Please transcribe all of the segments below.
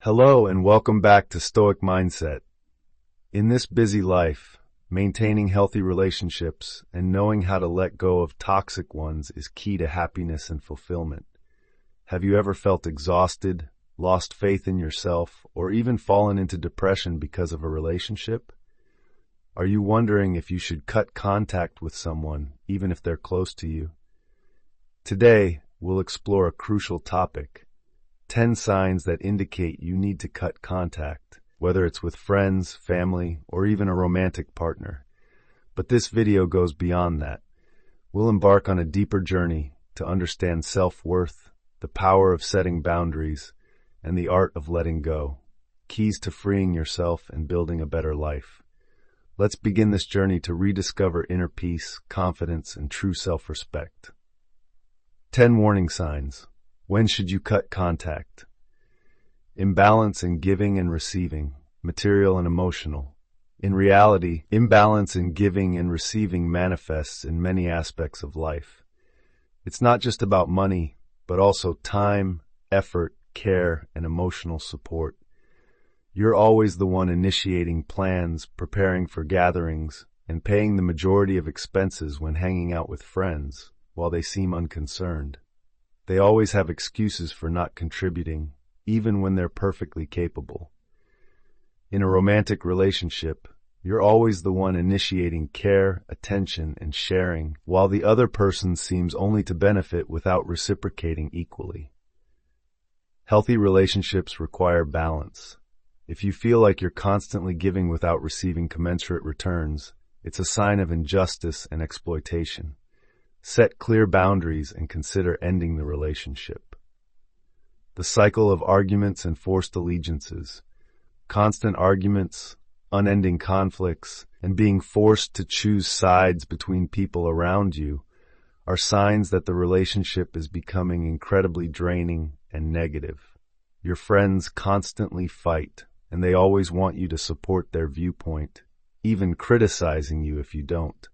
Hello and welcome back to Stoic Mindset. In this busy life, maintaining healthy relationships and knowing how to let go of toxic ones is key to happiness and fulfillment. Have you ever felt exhausted, lost faith in yourself, or even fallen into depression because of a relationship? Are you wondering if you should cut contact with someone, even if they're close to you? Today, we'll explore a crucial topic: 10 signs that indicate you need to cut contact, whether it's with friends, family, or even a romantic partner. But this video goes beyond that. We'll embark on a deeper journey to understand self-worth, the power of setting boundaries, and the art of letting go, keys to freeing yourself and building a better life. Let's begin this journey to rediscover inner peace, confidence, and true self-respect. 10 warning signs. When should you cut contact? Imbalance in giving and receiving, material and emotional. In reality, imbalance in giving and receiving manifests in many aspects of life. It's not just about money, but also time, effort, care, and emotional support. You're always the one initiating plans, preparing for gatherings, and paying the majority of expenses when hanging out with friends, while they seem unconcerned. They always have excuses for not contributing, even when they're perfectly capable. In a romantic relationship, you're always the one initiating care, attention, and sharing, while the other person seems only to benefit without reciprocating equally. Healthy relationships require balance. If you feel like you're constantly giving without receiving commensurate returns, it's a sign of injustice and exploitation. Set clear boundaries and consider ending the relationship. The cycle of arguments and forced allegiances, constant arguments, unending conflicts, and being forced to choose sides between people around you are signs that the relationship is becoming incredibly draining and negative. Your friends constantly fight, and they always want you to support their viewpoint, even criticizing you if you don't.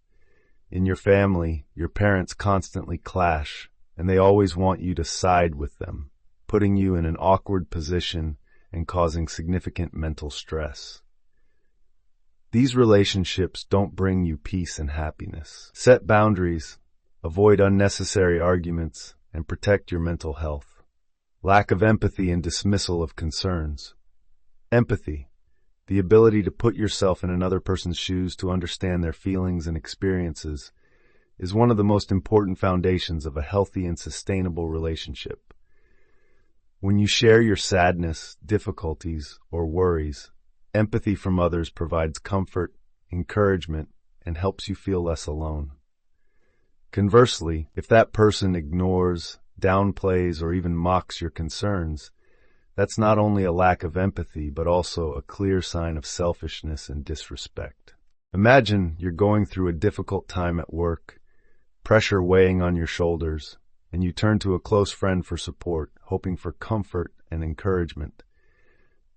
In your family, your parents constantly clash, and they always want you to side with them, putting you in an awkward position and causing significant mental stress. These relationships don't bring you peace and happiness. Set boundaries, avoid unnecessary arguments, and protect your mental health. Lack of empathy and dismissal of concerns. Empathy, the ability to put yourself in another person's shoes to understand their feelings and experiences, is one of the most important foundations of a healthy and sustainable relationship. When you share your sadness, difficulties, or worries, empathy from others provides comfort, encouragement, and helps you feel less alone. Conversely, if that person ignores, downplays, or even mocks your concerns, that's not only a lack of empathy, but also a clear sign of selfishness and disrespect. Imagine you're going through a difficult time at work, pressure weighing on your shoulders, and you turn to a close friend for support, hoping for comfort and encouragement.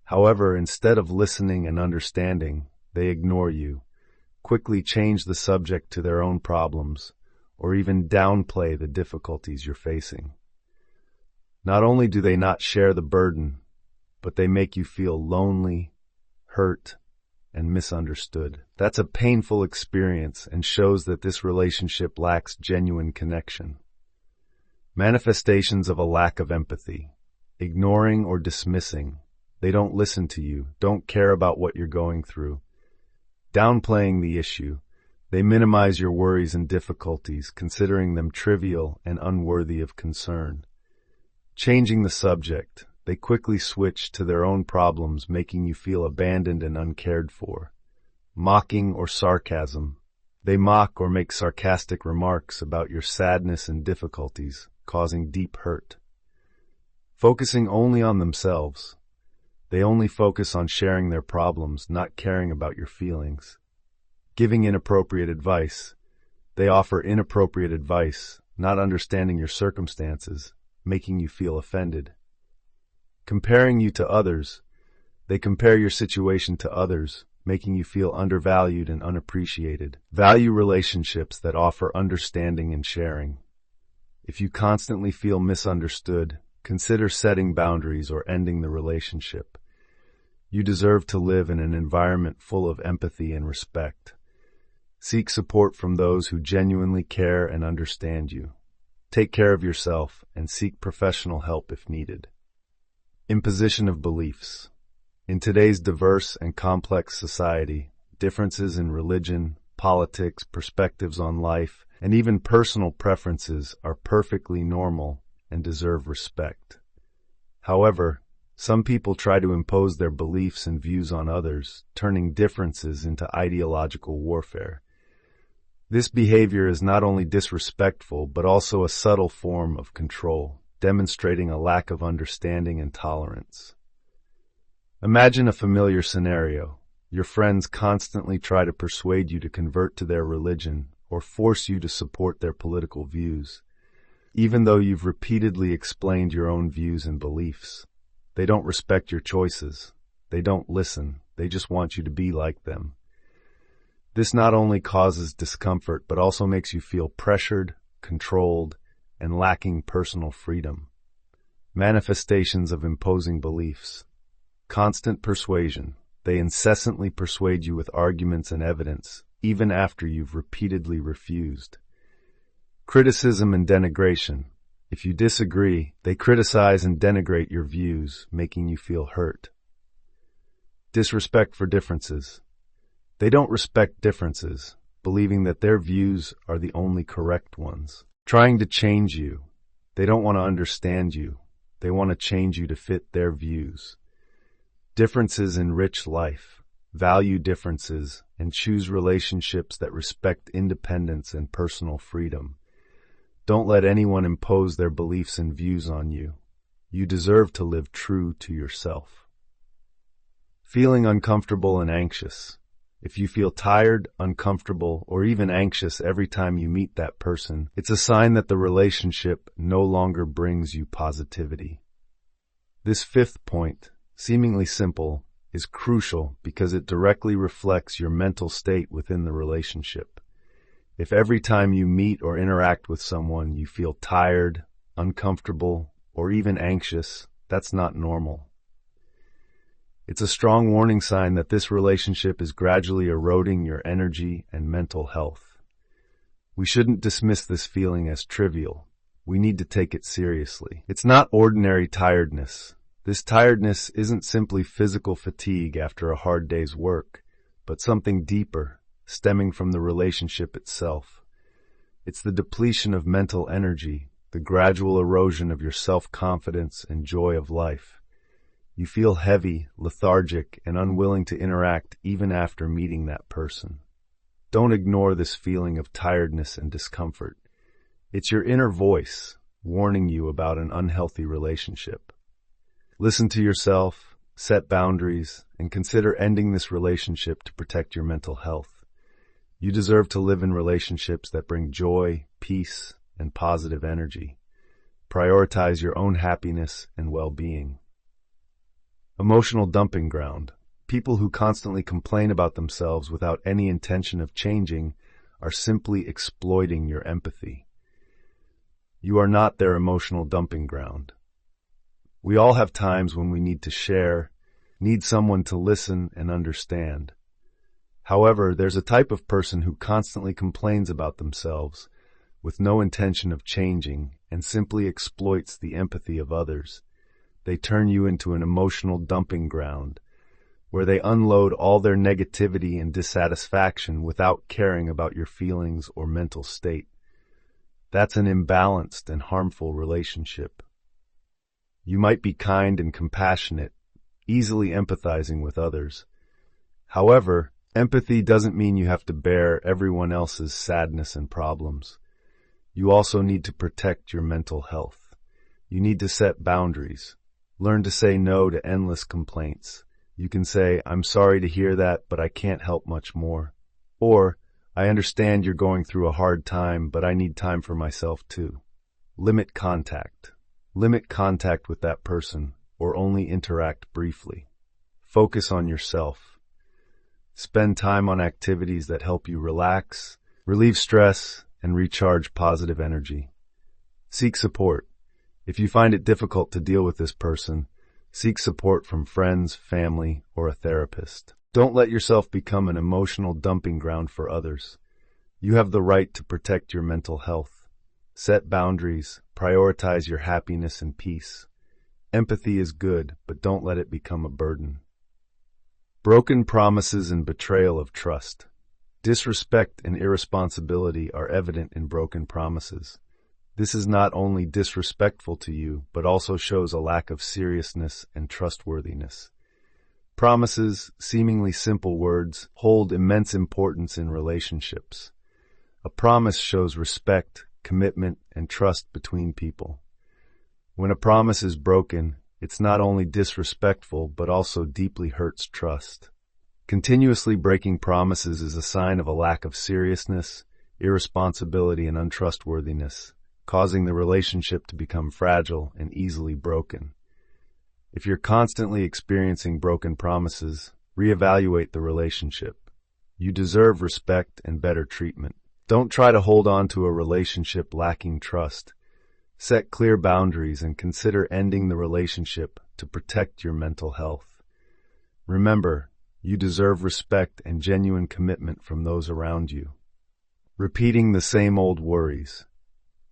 However, instead of listening and understanding, they ignore you, quickly change the subject to their own problems, or even downplay the difficulties you're facing. Not only do they not share the burden, but they make you feel lonely, hurt, and misunderstood. That's a painful experience and shows that this relationship lacks genuine connection. Manifestations of a lack of empathy: ignoring or dismissing. They don't listen to you, don't care about what you're going through. Downplaying the issue. They minimize your worries and difficulties, considering them trivial and unworthy of concern. Changing the subject, they quickly switch to their own problems, making you feel abandoned and uncared for. Mocking or sarcasm. They mock or make sarcastic remarks about your sadness and difficulties, causing deep hurt. Focusing only on themselves. They only focus on sharing their problems, not caring about your feelings. Giving inappropriate advice. They offer inappropriate advice, not understanding your circumstances, making you feel offended. Comparing you to others. They compare your situation to others, making you feel undervalued and unappreciated. Value relationships that offer understanding and sharing. If you constantly feel misunderstood, consider setting boundaries or ending the relationship. You deserve to live in an environment full of empathy and respect. Seek support from those who genuinely care and understand you. Take care of yourself and seek professional help if needed. Imposition of beliefs. In today's diverse and complex society, differences in religion, politics, perspectives on life, and even personal preferences are perfectly normal and deserve respect. However, some people try to impose their beliefs and views on others, turning differences into ideological warfare. This behavior is not only disrespectful, but also a subtle form of control, demonstrating a lack of understanding and tolerance. Imagine a familiar scenario. Your friends constantly try to persuade you to convert to their religion or force you to support their political views, even though you've repeatedly explained your own views and beliefs. They don't respect your choices. They don't listen. They just want you to be like them. This not only causes discomfort, but also makes you feel pressured, controlled, and lacking personal freedom. Manifestations of imposing beliefs. Constant persuasion. They incessantly persuade you with arguments and evidence, even after you've repeatedly refused. Criticism and denigration. If you disagree, they criticize and denigrate your views, making you feel hurt. Disrespect for differences. They don't respect differences, believing that their views are the only correct ones. Trying to change you. They don't want to understand you. They want to change you to fit their views. Differences enrich life. Value differences and choose relationships that respect independence and personal freedom. Don't let anyone impose their beliefs and views on you. You deserve to live true to yourself. Feeling uncomfortable and anxious. If you feel tired, uncomfortable, or even anxious every time you meet that person, it's a sign that the relationship no longer brings you positivity. This fifth point, seemingly simple, is crucial because it directly reflects your mental state within the relationship. If every time you meet or interact with someone you feel tired, uncomfortable, or even anxious, that's not normal. It's a strong warning sign that this relationship is gradually eroding your energy and mental health. We shouldn't dismiss this feeling as trivial. We need to take it seriously. It's not ordinary tiredness. This tiredness isn't simply physical fatigue after a hard day's work, but something deeper, stemming from the relationship itself. It's the depletion of mental energy, the gradual erosion of your self-confidence and joy of life. You feel heavy, lethargic, and unwilling to interact even after meeting that person. Don't ignore this feeling of tiredness and discomfort. It's your inner voice warning you about an unhealthy relationship. Listen to yourself, set boundaries, and consider ending this relationship to protect your mental health. You deserve to live in relationships that bring joy, peace, and positive energy. Prioritize your own happiness and well-being. Emotional dumping ground. People who constantly complain about themselves without any intention of changing are simply exploiting your empathy. You are not their emotional dumping ground. We all have times when we need to share, need someone to listen and understand. However, there's a type of person who constantly complains about themselves with no intention of changing and simply exploits the empathy of others. They turn you into an emotional dumping ground where they unload all their negativity and dissatisfaction without caring about your feelings or mental state. That's an imbalanced and harmful relationship. You might be kind and compassionate, easily empathizing with others. However, empathy doesn't mean you have to bear everyone else's sadness and problems. You also need to protect your mental health. You need to set boundaries. Learn to say no to endless complaints. You can say, "I'm sorry to hear that, but I can't help much more." Or, "I understand you're going through a hard time, but I need time for myself too." Limit contact. Limit contact with that person, or only interact briefly. Focus on yourself. Spend time on activities that help you relax, relieve stress, and recharge positive energy. Seek support. If you find it difficult to deal with this person, Seek support from friends, family, or a therapist. Don't let yourself become an emotional dumping ground for others. You have the right to protect your mental health. Set boundaries, prioritize your happiness and peace. Empathy is good, but don't let it become a burden. Broken promises and betrayal of trust. Disrespect and irresponsibility are evident in broken promises. This is not only disrespectful to you, but also shows a lack of seriousness and trustworthiness. Promises, seemingly simple words, hold immense importance in relationships. A promise shows respect, commitment, and trust between people. When a promise is broken, it's not only disrespectful, but also deeply hurts trust. Continuously breaking promises is a sign of a lack of seriousness, irresponsibility, and untrustworthiness, causing the relationship to become fragile and easily broken. If you're constantly experiencing broken promises, reevaluate the relationship. You deserve respect and better treatment. Don't try to hold on to a relationship lacking trust. Set clear boundaries and consider ending the relationship to protect your mental health. Remember, you deserve respect and genuine commitment from those around you. Repeating the same old worries.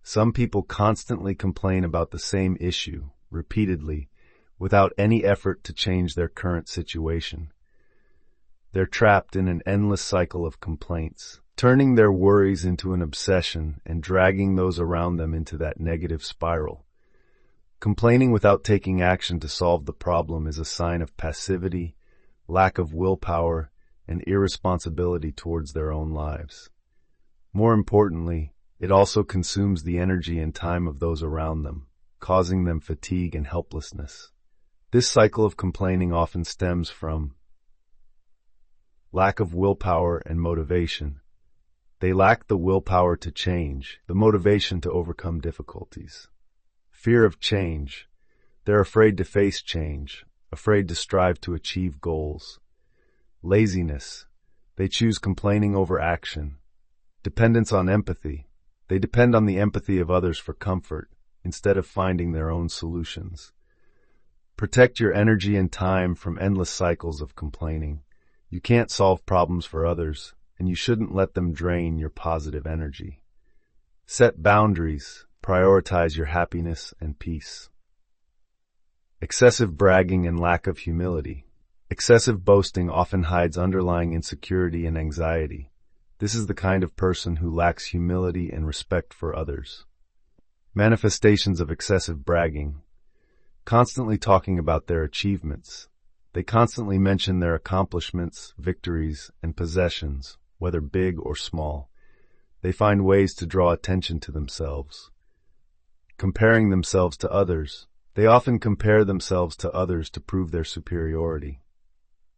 Some people constantly complain about the same issue, repeatedly, without any effort to change their current situation. They're trapped in an endless cycle of complaints, turning their worries into an obsession and dragging those around them into that negative spiral. Complaining without taking action to solve the problem is a sign of passivity, lack of willpower, and irresponsibility towards their own lives. More importantly, it also consumes the energy and time of those around them, causing them fatigue and helplessness. This cycle of complaining often stems from lack of willpower and motivation. They lack the willpower to change, the motivation to overcome difficulties. Fear of change. They're afraid to face change, afraid to strive to achieve goals. Laziness. They choose complaining over action. Dependence on empathy. They depend on the empathy of others for comfort, instead of finding their own solutions. Protect your energy and time from endless cycles of complaining. You can't solve problems for others, and you shouldn't let them drain your positive energy. Set boundaries. Prioritize your happiness and peace. Excessive bragging and lack of humility. Excessive boasting often hides underlying insecurity and anxiety. This is the kind of person who lacks humility and respect for others. Manifestations of excessive bragging. Constantly talking about their achievements. They constantly mention their accomplishments, victories, and possessions, whether big or small. They find ways to draw attention to themselves. Comparing themselves to others. They often compare themselves to others to prove their superiority.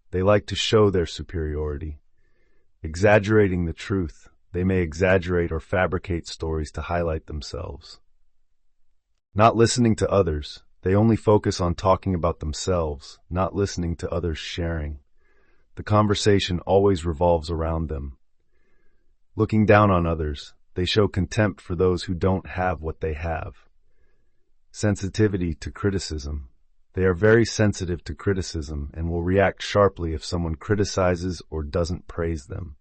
They like to show their superiority. Exaggerating the truth. They may exaggerate or fabricate stories to highlight themselves. Not listening to others. They only focus on talking about themselves, not listening to others sharing. The conversation always revolves around them. Looking down on others. They show contempt for those who don't have what they have. Sensitivity to criticism. They are very sensitive to criticism and will react sharply if someone criticizes or doesn't praise them.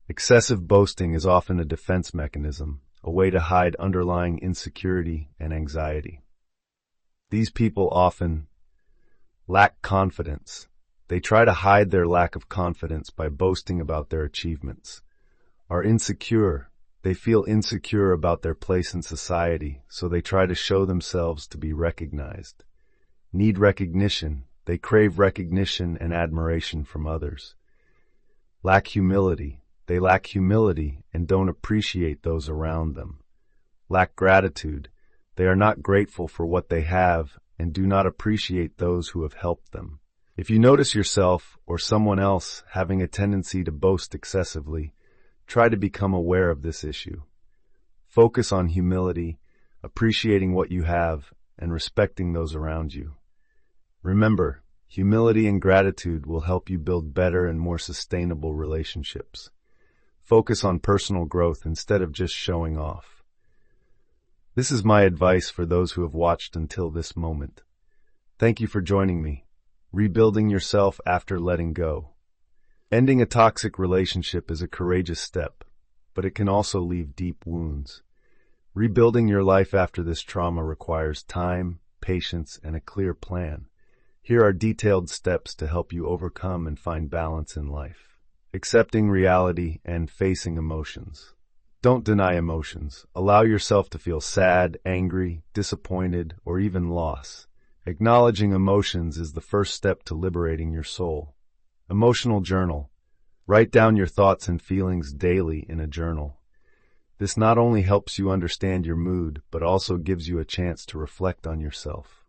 Excessive boasting is often a defense mechanism, a way to hide underlying insecurity and anxiety. These people often lack confidence. They try to hide their lack of confidence by boasting about their achievements. Are insecure. They feel insecure about their place in society, so they try to show themselves to be recognized. Need recognition. They crave recognition and admiration from others. Lack humility. They lack humility and don't appreciate those around them. Lack gratitude. They are not grateful for what they have and do not appreciate those who have helped them. If you notice yourself or someone else having a tendency to boast excessively, try to become aware of this issue. Focus on humility, appreciating what you have, and respecting those around you. Remember, humility and gratitude will help you build better and more sustainable relationships. Focus on personal growth instead of just showing off. This is my advice for those who have watched until this moment. Thank you for joining me. Rebuilding yourself after letting go. Ending a toxic relationship is a courageous step, but it can also leave deep wounds. Rebuilding your life after this trauma requires time, patience, and a clear plan. Here are detailed steps to help you overcome and find balance in life. Accepting reality and facing emotions. Don't deny emotions. Allow yourself to feel sad, angry, disappointed, or even loss. Acknowledging emotions is the first step to liberating your soul. Emotional journal. Write down your thoughts and feelings daily in a journal. This not only helps you understand your mood, but also gives you a chance to reflect on yourself.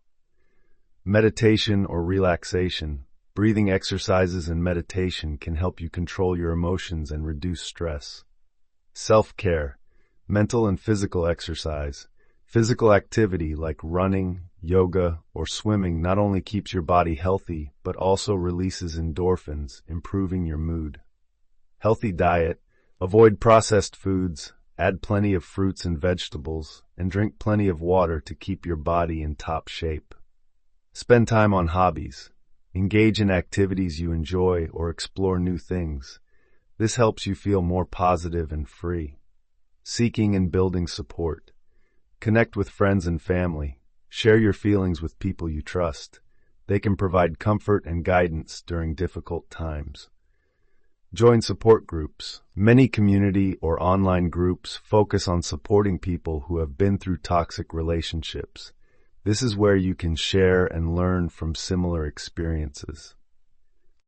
Meditation or relaxation. Breathing exercises and meditation can help you control your emotions and reduce stress. Self-care. Mental and physical exercise. Physical activity like running, yoga, or swimming not only keeps your body healthy, but also releases endorphins, improving your mood. Healthy diet. Avoid processed foods, add plenty of fruits and vegetables, and drink plenty of water to keep your body in top shape. Spend time on hobbies. Engage in activities you enjoy or explore new things. This helps you feel more positive and free. Seeking and building support. Connect with friends and family. Share your feelings with people you trust. They can provide comfort and guidance during difficult times. Join support groups. Many community or online groups focus on supporting people who have been through toxic relationships. This is where you can share and learn from similar experiences.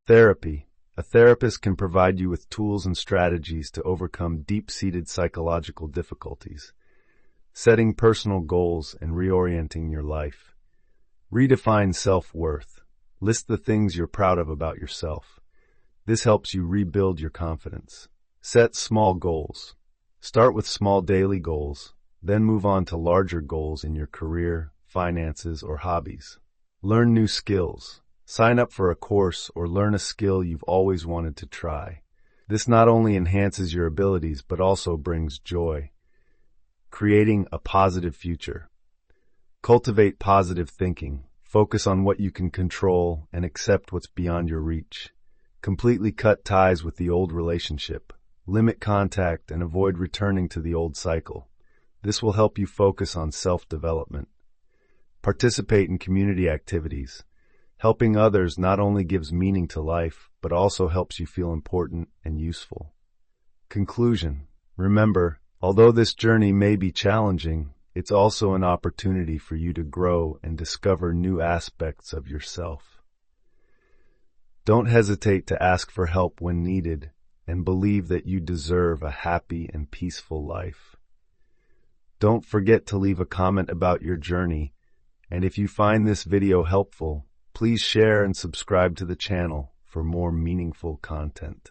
Therapy. A therapist can provide you with tools and strategies to overcome deep-seated psychological difficulties. Setting personal goals and reorienting your life. Redefine self-worth. List the things you're proud of about yourself. This helps you rebuild your confidence. Set small goals. Start with small daily goals, then move on to larger goals in your career, finances, or hobbies. Learn new skills. Sign up for a course or learn a skill you've always wanted to try. This not only enhances your abilities, but also brings joy. Creating a positive future. Cultivate positive thinking. Focus on what you can control and accept what's beyond your reach. Completely cut ties with the old relationship. Limit contact and avoid returning to the old cycle. This will help you focus on self-development. Participate in community activities. Helping others not only gives meaning to life, but also helps you feel important and useful. Conclusion. Remember, although this journey may be challenging, it's also an opportunity for you to grow and discover new aspects of yourself. Don't hesitate to ask for help when needed, and believe that you deserve a happy and peaceful life. Don't forget to leave a comment about your journey, and if you find this video helpful, please share and subscribe to the channel for more meaningful content.